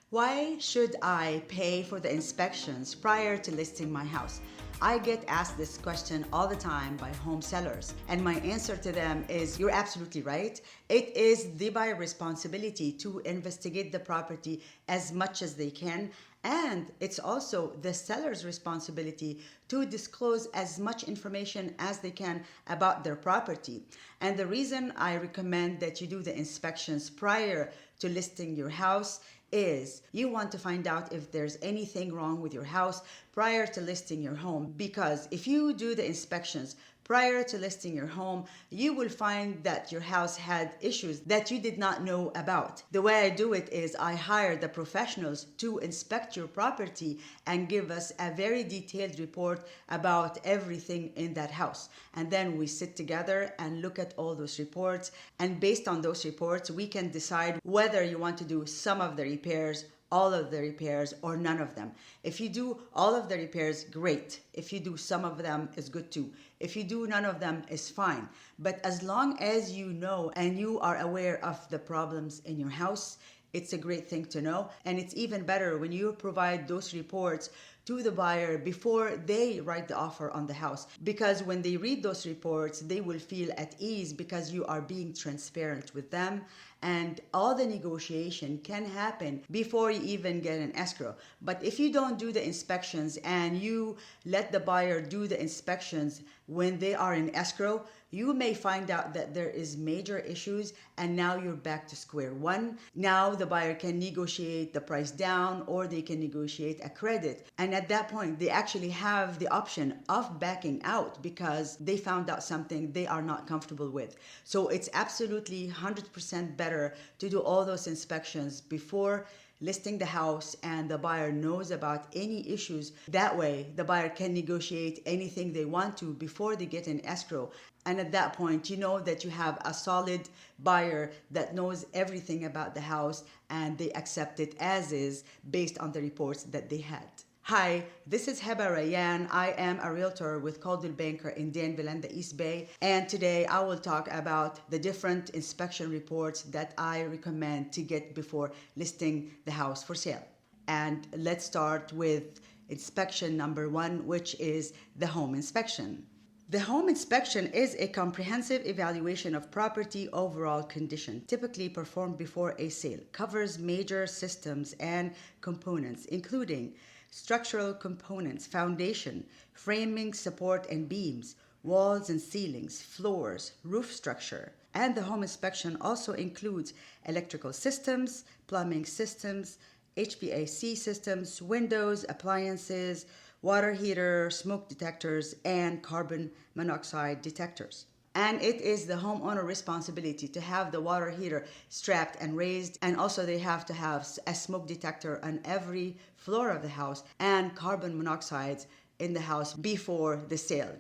Why should I pay for the inspections prior to listing my house? I get asked this question all the time by home sellers, and my answer to them is you're absolutely right. It is the buyer responsibility to investigate the property as much as they can, and it's also the seller's responsibility to disclose as much information as they can about their property. And the reason I recommend that you do the inspections prior to listing your house is you want to find out if there's anything wrong with your house prior to listing your home. Because if you do the inspections prior to listing your home, you will find that your house had issues that you did not know about. The way I do it is I hire the professionals to inspect your property and give us a very detailed report about everything in that house. And then we sit together and look at all those reports. And based on those reports, we can decide whether you want to do some of the repairs, all of the repairs, or none of them. If you do all of the repairs, great. If you do some of them, is good too. If you do none of them, is fine. But as long as you know and you are aware of the problems in your house, it's a great thing to know. And it's even better when you provide those reports to the buyer before they write the offer on the house. Because when they read those reports, they will feel at ease because you are being transparent with them. And all the negotiation can happen before you even get an escrow. But if you don't do the inspections and you let the buyer do the inspections when they are in escrow, you may find out that there is major issues and now you're back to square one. Now the buyer can negotiate the price down or they can negotiate a credit. And at that point, they actually have the option of backing out because they found out something they are not comfortable with. So it's absolutely 100% better to do all those inspections before listing the house and the buyer knows about any issues. That way, the buyer can negotiate anything they want to before they get an escrow. And at that point, you know that you have a solid buyer that knows everything about the house and they accept it as is based on the reports that they had. Hi, this is Heba Rayan. I am a realtor with Coldwell Banker in Danville and the East Bay. And today I will talk about the different inspection reports that I recommend to get before listing the house for sale. And let's start with inspection number one, which is the home inspection. The home inspection is a comprehensive evaluation of property overall condition, typically performed before a sale. Covers major systems and components, including structural components, foundation, framing, support and beams, walls and ceilings, floors, roof structure. And the home inspection also includes electrical systems, plumbing systems, HVAC systems, windows, appliances, water heater, smoke detectors, and carbon monoxide detectors. And it is the homeowner responsibility to have the water heater strapped and raised. And also they have to have a smoke detector on every floor of the house and carbon monoxide in the house before the sale.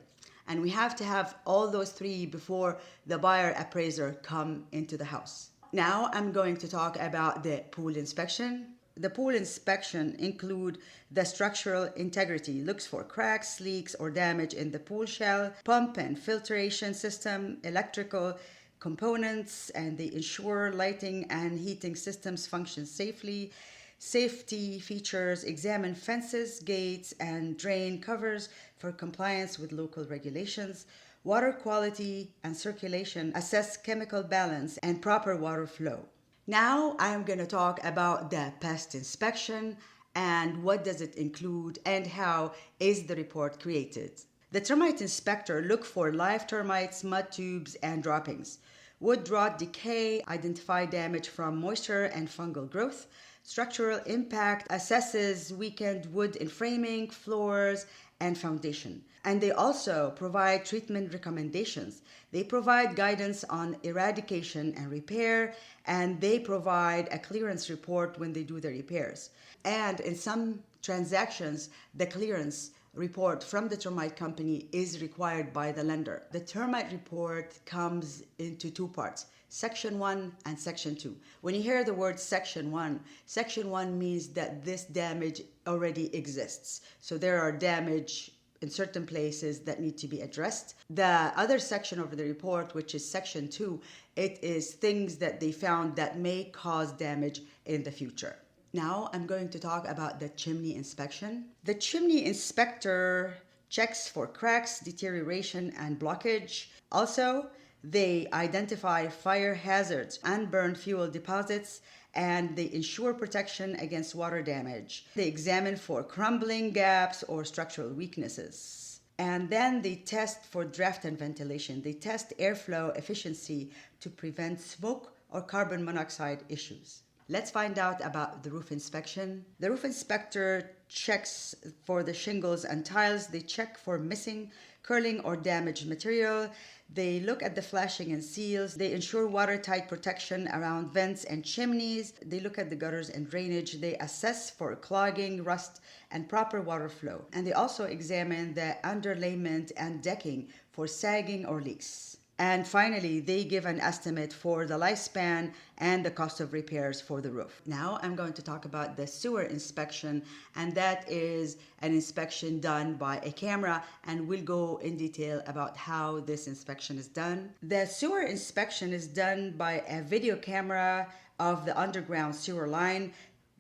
And we have to have all those three before the buyer appraiser come into the house. Now I'm going to talk about the pool inspection. The pool inspection include the structural integrity, looks for cracks, leaks, or damage in the pool shell, pump and filtration system, electrical components, and they ensure lighting and heating systems function safely. Safety features, examine fences, gates, and drain covers for compliance with local regulations. Water quality and circulation, assess chemical balance and proper water flow. Now I'm going to talk about the pest inspection and what does it include and how is the report created. The termite inspector look for live termites, mud tubes, and droppings. Wood rot decay, identify damage from moisture and fungal growth. Structural impact, assesses weakened wood in framing, floors, and foundation. And they also provide treatment recommendations. They provide guidance on eradication and repair, and they provide a clearance report when they do the repairs. And in some transactions, the clearance report from the termite company is required by the lender. The termite report comes into two parts, Section 1 and Section 2. When you hear the word Section 1 means that this damage already exists. So there are damage in certain places that need to be addressed. The other section of the report, which is Section 2, it is things that they found that may cause damage in the future. Now I'm going to talk about the chimney inspection. The chimney inspector checks for cracks, deterioration, and blockage. Also, they identify fire hazards, unburned fuel deposits, and they ensure protection against water damage. They examine for crumbling, gaps, or structural weaknesses. And then they test for draft and ventilation. They test airflow efficiency to prevent smoke or carbon monoxide issues. Let's find out about the roof inspection. The roof inspector checks for the shingles and tiles. They check for missing, curling, or damaged material. They look at the flashing and seals. They ensure watertight protection around vents and chimneys. They look at the gutters and drainage. They assess for clogging, rust, and proper water flow. And they also examine the underlayment and decking for sagging or leaks. And finally, they give an estimate for the lifespan and the cost of repairs for the roof. Now I'm going to talk about the sewer inspection, and that is an inspection done by a camera, and we'll go in detail about how this inspection is done. The sewer inspection is done by a video camera of the underground sewer line.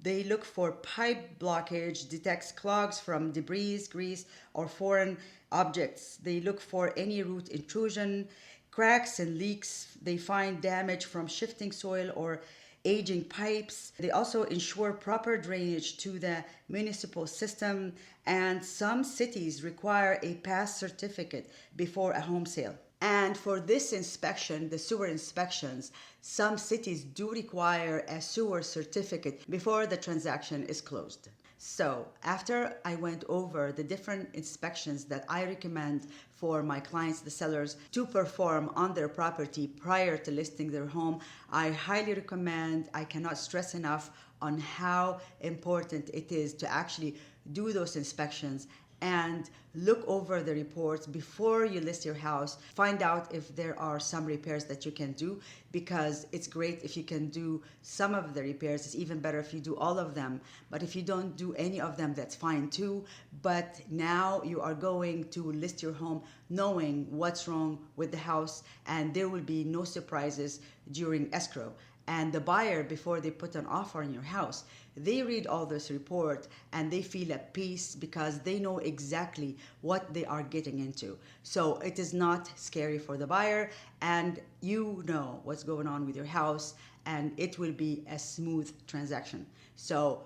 They look for pipe blockage, detects clogs from debris, grease, or foreign objects. They look for any root intrusion, cracks and leaks. They find damage from shifting soil or aging pipes. They also ensure proper drainage to the municipal system, and some cities require a pass certificate before a home sale. And for this inspection, the sewer inspections, some cities do require a sewer certificate before the transaction is closed. So after I went over the different inspections that I recommend for my clients, the sellers, to perform on their property prior to listing their home, I highly recommend, I cannot stress enough on how important it is to actually do those inspections and look over the reports before you list your house. Find out if there are some repairs that you can do, because it's great if you can do some of the repairs. It's even better if you do all of them. But if you don't do any of them, that's fine too. But now you are going to list your home knowing what's wrong with the house, and there will be no surprises during escrow. And the buyer, before they put an offer on your house, they read all this report and they feel at peace because they know exactly what they are getting into. So it is not scary for the buyer, and you know what's going on with your house, and it will be a smooth transaction. So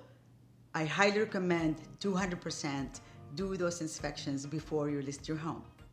I highly recommend 200% do those inspections before you list your home.